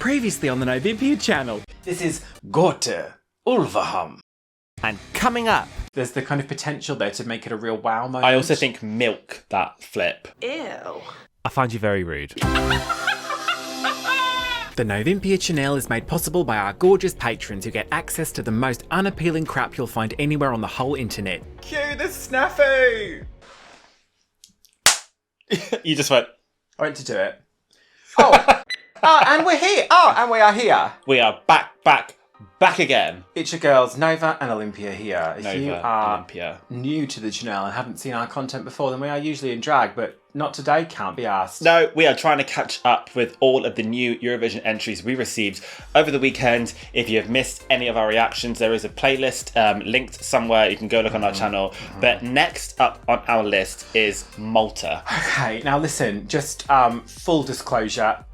Previously on the Novympia channel. This is Gorte Ulvaham. And coming up, there's the kind of potential there to make it a real wow moment. I also think milk that flip. Ew. I find you very rude. The Novympia channel is made possible by our gorgeous patrons who get access to the most unappealing crap you'll find anywhere on the whole internet. Cue the snafu! You just went... I went to do it. And we're here. And we are here. We are back again. It's your girls, Nova and Olympia here. If you Nova, are Olympia. new to the channel and haven't seen our content before, then we are usually in drag, but not today, can't be asked. No, we are trying to catch up with all of the new Eurovision entries we received over the weekend. If you have missed any of our reactions, there is a playlist linked somewhere. You can go look on our channel. But next up on our list is Malta. Okay, now listen, just full disclosure.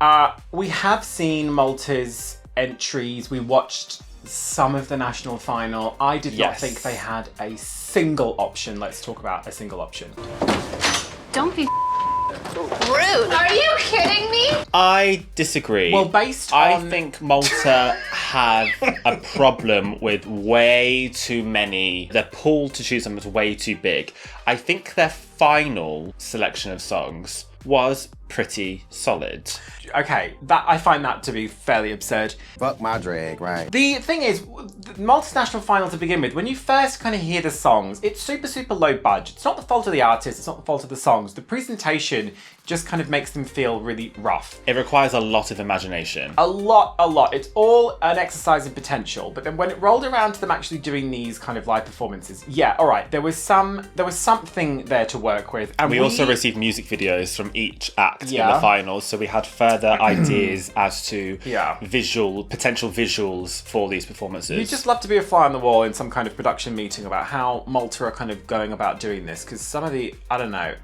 We have seen Malta's entries. We watched some of the national final. I did not think they had a single option. Let's talk about a single option. Don't be rude. Are you kidding me? I disagree. Well, I think Malta have a problem with way too many. Their pool to choose from was way too big. I think their final selection of songs was pretty solid. Okay, I find that to be fairly absurd. Fuck my drag, right? The thing is, the Malta's national final to begin with, when you first kind of hear the songs, it's super low budget. It's not the fault of the artist, it's not the fault of the songs. The presentation just kind of makes them feel really rough. It requires a lot of imagination. A lot. It's all an exercise in potential. But then when it rolled around to them actually doing these kind of live performances, yeah, all right, there was something there to work with. And we also received music videos from each act in the finals, so we had further ideas as to potential visuals for these performances. You'd just love to be a fly on the wall in some kind of production meeting about how Malta are kind of going about doing this, because some of the, I don't know.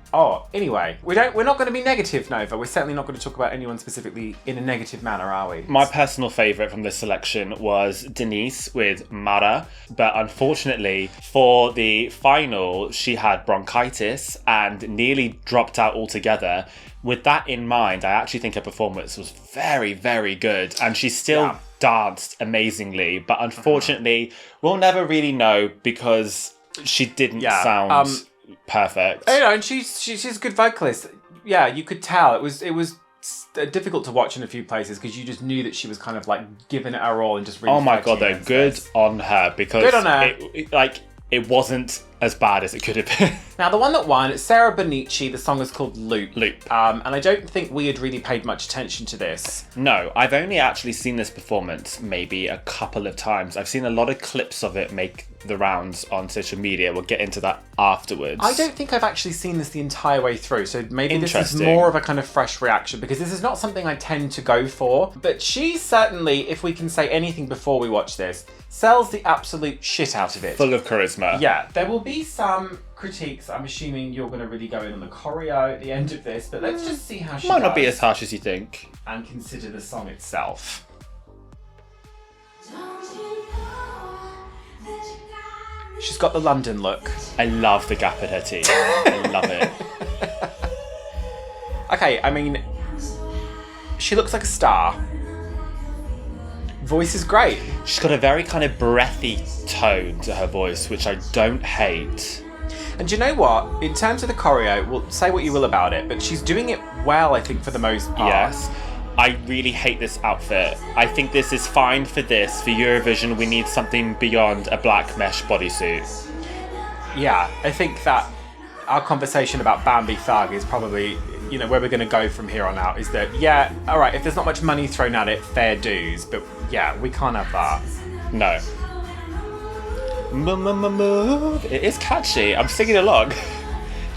Anyway, we're not going to be negative, Nova. We're certainly not going to talk about anyone specifically in a negative manner, are we? My personal favourite from this selection was Denise with Mara, but unfortunately for the final, she had bronchitis and nearly dropped out altogether. With that in mind, I actually think her performance was very, very good, and she still danced amazingly, but unfortunately, we'll never really know because she didn't sound perfect. You know, and she's a good vocalist. Yeah, you could tell. It was difficult to watch in a few places because you just knew that she was kind of like giving it her all and just really. Oh my god, though, good on her, because good on her. It wasn't as bad as it could have been. Now, the one that won, it's Sarah Bonnici. The song is called Loop. And I don't think we had really paid much attention to this. No, I've only actually seen this performance maybe a couple of times. I've seen a lot of clips of it make the rounds on social media. We'll get into that afterwards. I don't think I've actually seen this the entire way through, so maybe this is more of a kind of fresh reaction, because this is not something I tend to go for. But she certainly, if we can say anything before we watch this, sells the absolute shit out of it. Full of charisma. Yeah, there will be some critiques. I'm assuming you're going to really go in on the choreo at the end of this, but let's just see how she Might does. not be as harsh as you think. And consider the song itself. She's got the London look. I love the gap in her teeth. I love it. Okay, I mean, she looks like a star. Voice is great. She's got a very kind of breathy tone to her voice, which I don't hate. And do you know what? In terms of the choreo, well, say what you will about it, but she's doing it well, I think, for the most part. Yes. I really hate this outfit. I think this is fine for this. For Eurovision, we need something beyond a black mesh bodysuit. Yeah, I think that our conversation about Bambi Thug is probably, you know, where we're going to go from here on out, is that, yeah, all right, if there's not much money thrown at it, fair dues, but yeah, we can't have that. No. Move. It is catchy. I'm singing along.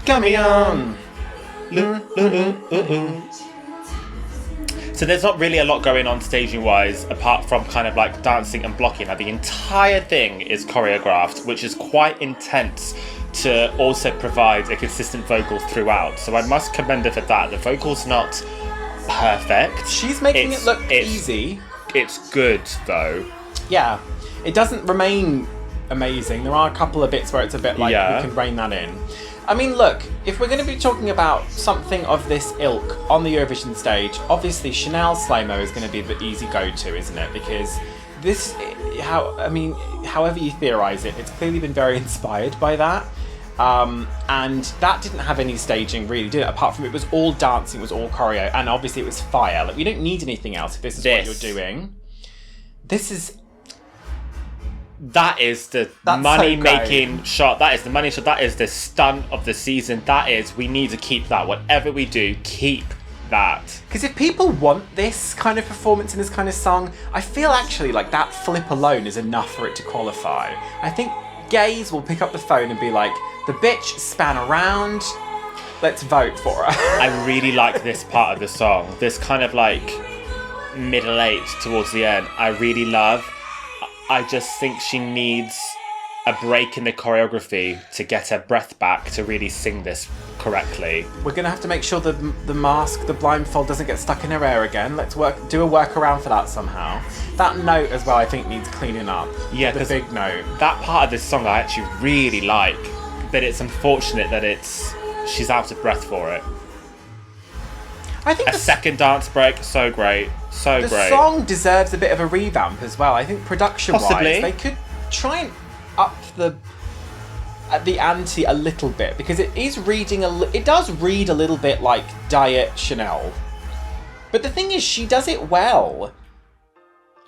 Come on. So there's not really a lot going on staging-wise, apart from kind of like dancing and blocking. Now, the entire thing is choreographed, which is quite intense to also provide a consistent vocal throughout. So I must commend her for that. The vocal's not perfect. She's making it look easy. It's good, though. Yeah. It doesn't remain amazing. There are a couple of bits where it's a bit like we can rein that in. I mean, look, if we're going to be talking about something of this ilk on the Eurovision stage, obviously Chanel Slow-Mo is going to be the easy go-to, isn't it? Because this, however you theorise it, it's clearly been very inspired by that. And that didn't have any staging really, did it? Apart from it was all dancing, it was all choreo, and obviously it was fire. Like, we don't need anything else if this is what you're doing. That is the money-making shot. That is the money shot. That is the stunt of the season. We need to keep that. Whatever we do, keep that. Because if people want this kind of performance in this kind of song, I feel actually like that flip alone is enough for it to qualify. I think gays will pick up the phone and be like, the bitch span around, let's vote for her. I really like this part of the song. This kind of like middle eight towards the end. I really love. I just think she needs a break in the choreography to get her breath back to really sing this correctly. We're going to have to make sure the mask, the blindfold doesn't get stuck in her hair again. Let's do a workaround for that somehow. That note as well, I think, needs cleaning up. Yeah, the big note. That part of this song I actually really like, but it's unfortunate that she's out of breath for it. I think second dance break, so great. So great. The song deserves a bit of a revamp as well. I think production-wise, they could try and up the ante a little bit, because it does read a little bit like Diet Chanel. But the thing is, she does it well.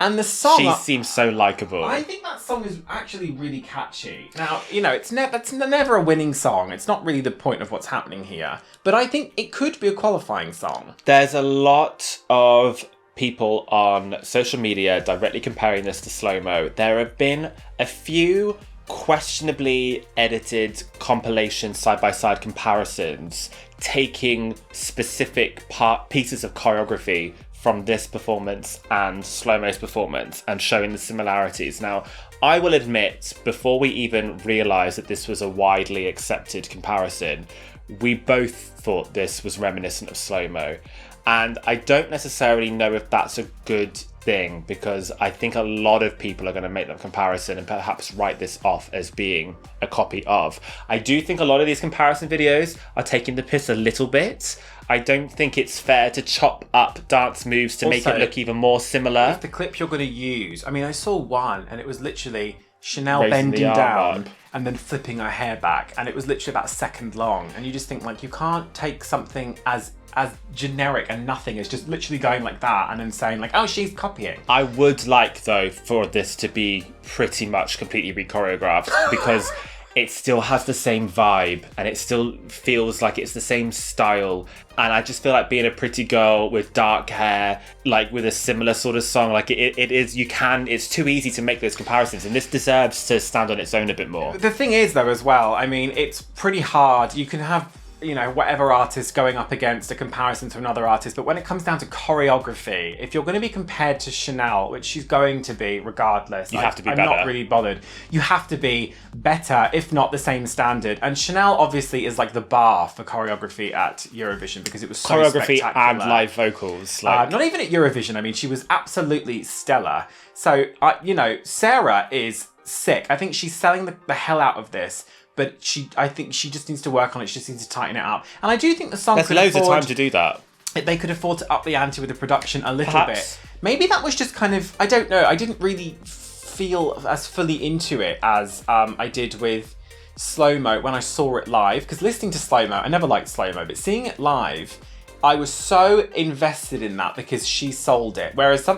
And the song... She seems so likeable. I think that song is actually really catchy. Now, it's never a winning song. It's not really the point of what's happening here. But I think it could be a qualifying song. There's a lot of people on social media directly comparing this to Slow-Mo. There have been a few questionably edited compilation side-by-side comparisons taking specific pieces of choreography from this performance and Slow-Mo's performance and showing the similarities. Now, I will admit, before we even realised that this was a widely accepted comparison, we both thought this was reminiscent of Slow-Mo. And I don't necessarily know if that's a good thing, because I think a lot of people are going to make that comparison and perhaps write this off as being a copy of. I do think a lot of these comparison videos are taking the piss a little bit. I don't think it's fair to chop up dance moves to make it look even more similar. If the clip you're going to use, I saw one and it was literally Chanel Raising bending down and then flipping her hair back, and it was literally about a second long, and you just think, like, you can't take something as generic and nothing is just literally going like that and then saying like, oh, she's copying. I would like, though, for this to be pretty much completely re-choreographed, because it still has the same vibe and it still feels like it's the same style. And I just feel like being a pretty girl with dark hair, like with a similar sort of song, like it's too easy to make those comparisons, and this deserves to stand on its own a bit more. The thing is, though, as well, it's pretty hard. You can have, whatever artist going up against a comparison to another artist, but when it comes down to choreography, if you're going to be compared to Chanel, which she's going to be regardless, you have to be better. I'm not really bothered. You have to be better, if not the same standard. And Chanel obviously is like the bar for choreography at Eurovision, because it was so choreography spectacular. And live vocals. Not even at Eurovision. She was absolutely stellar. So, Sarah is sick. I think she's selling the hell out of this. But I think she just needs to work on it. She just needs to tighten it up. And I do think the song There's loads of time to do that. They could afford to up the ante with the production a little Perhaps. bit. Maybe that was just kind of, I don't know. I didn't really feel as fully into it as I did with Slow-Mo when I saw it live. Because listening to Slow-Mo, I never liked Slow-Mo, but seeing it live, I was so invested in that because she sold it. Whereas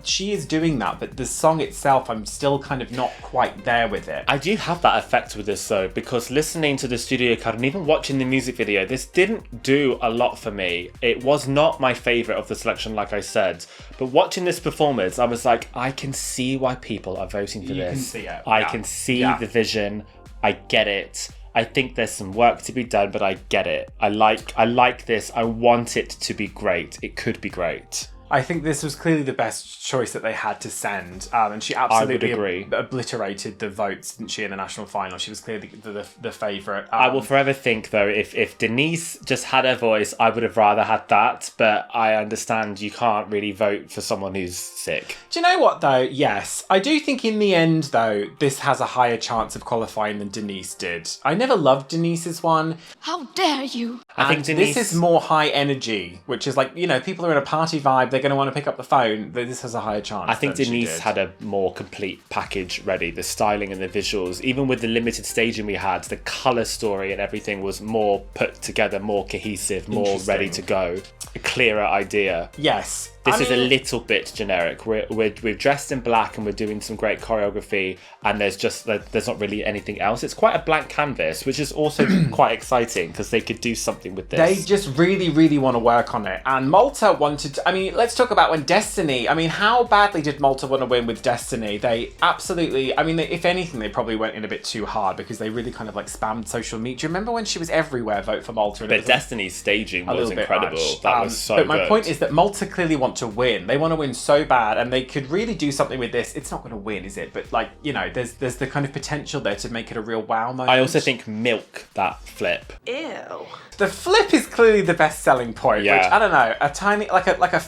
she is doing that, but the song itself, I'm still kind of not quite there with it. I do have that effect with this though, because listening to the studio cut and even watching the music video, this didn't do a lot for me. It was not my favourite of the selection, like I said. But watching this performance, I was like, I can see why people are voting for this. You can see it. I can see the vision. I get it. I think there's some work to be done, but I get it. I like this. I want it to be great. It could be great. I think this was clearly the best choice that they had to send. And she absolutely agree. Obliterated the votes, didn't she, in the national final? She was clearly the favourite. I will forever think, though, if Denise just had her voice, I would have rather had that. But I understand you can't really vote for someone who's sick. Do you know what, though? Yes. I do think in the end, though, this has a higher chance of qualifying than Denise did. I never loved Denise's one. How dare you? I think Denise... This is more high energy, which is like, people are in a party vibe, they're going to want to pick up the phone. This has a higher chance. I think than she Denise did. had a more complete package ready. The styling and the visuals, even with the limited staging we had, the colour story and everything was more put together, more cohesive, more ready to go. A clearer idea. Yes. This is a little bit generic. We're dressed in black and we're doing some great choreography, and there's not really anything else. It's quite a blank canvas, which is also quite exciting because they could do something with this. They just really, really want to work on it. And Malta wanted to, let's talk about when Destiny, how badly did Malta want to win with Destiny? They absolutely, if anything, they probably went in a bit too hard because they really kind of spammed social media. Do you remember when she was everywhere, vote for Malta? But Destiny's staging was incredible. That was so good. But my good. point is that Malta clearly want to win. They want to win so bad, and they could really do something with this. It's not going to win, is it? But there's the kind of potential there to make it a real wow moment. I also think milk that flip. Ew. The flip is clearly the best selling point. Yeah. Which I don't know, a tiny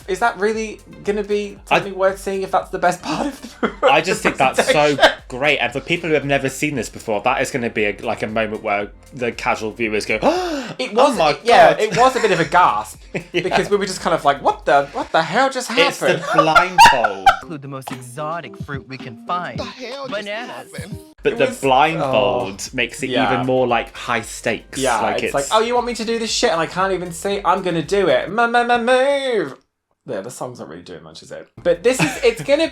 is that really going to be something worth seeing if that's the best part of the I just think that's so great, and for people who have never seen this before, that is going to be a moment where the casual viewers go, It was, oh my god! Yeah, it was a bit of a gasp because we were just kind of like, what the hell just happened? It's the blindfold. Include the most exotic fruit we can find. Bananas. But the blindfold makes it Yeah. even more high stakes. Yeah, it's like, oh, you want me to do this shit and I can't even see? I'm gonna do it. Move. Yeah, the song's not really doing much, is it? But this is, it's gonna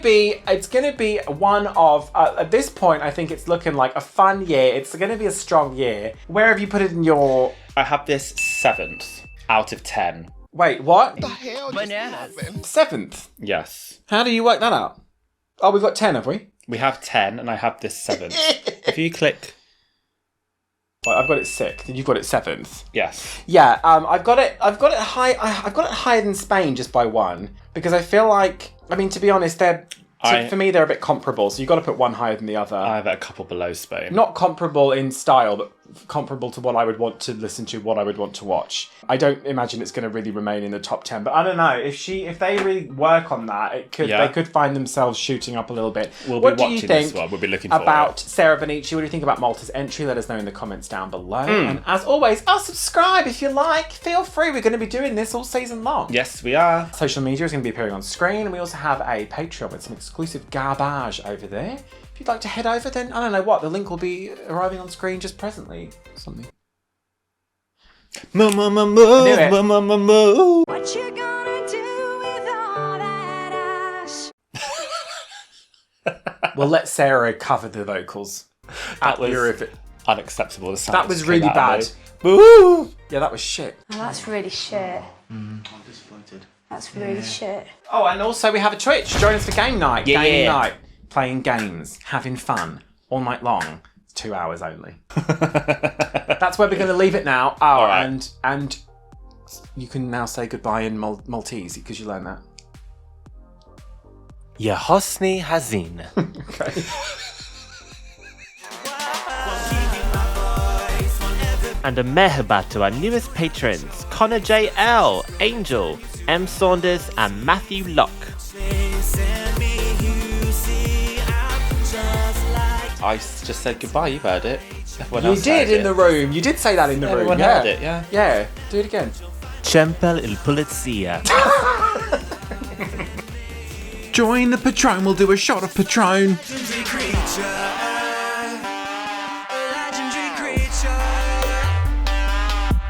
be one of, at this point, I think it's looking like a fun year. It's gonna be a strong year. Where have you put it in your... I have this 7th out of 10. Wait, what? Bananas. 7th? Yes. How do you work that out? Oh, we've got 10, have we? We have 10 and I have this 7th. If you click... Well, I've got it 6th and you've got it 7th. Yes. Yeah, I've got it high. I've got it higher than Spain just by one because I feel like, to be honest, for me they're a bit comparable. So you've got to put one higher than the other. I have it a couple below Spain. Not comparable in style, but comparable to what I would want to listen to, what I would want to watch. I don't imagine it's going to really remain in the top 10, but I don't know if they really work on that, they could find themselves shooting up a little bit. We'll what be do you watching think this one. We'll be looking for about it. Sarah Bonnici? What do you think about Malta's entry? Let us know in the comments down below. And as always, subscribe if you like. Feel free. We're going to be doing this all season long. Yes, we are. Social media is going to be appearing on screen, and we also have a Patreon with some exclusive garbage over there. If you'd like to head over, then I don't know what, the link will be arriving on screen just presently. Something. What What you gonna do with all that ass? We'll let Sarah cover the vocals. That was Eurovision. Unacceptable. The sound That was just really came out bad. of me. Boo! Yeah, that was shit. Oh, that's really shit. I'm disappointed. That's really shit. Oh, and also we have a Twitch. Join us for game night. Yeah. Game night. Playing games, having fun, all night long. 2 hours only. That's where we're going to leave it now. Oh, All right. and you can now say goodbye in Maltese because you learned that. Ya Hosni Hazin. Okay. And a mehaba to our newest patrons, Connor J. L, Angel, M. Saunders, and Matthew Locke. I just said goodbye. You heard it. Everyone You else did heard in the room. You did say that in the room. Everyone Yeah. heard it, yeah. Yeah. Do it again. Cempel il Pulizia. Join the Patron, we'll do a shot of Patron. Creature.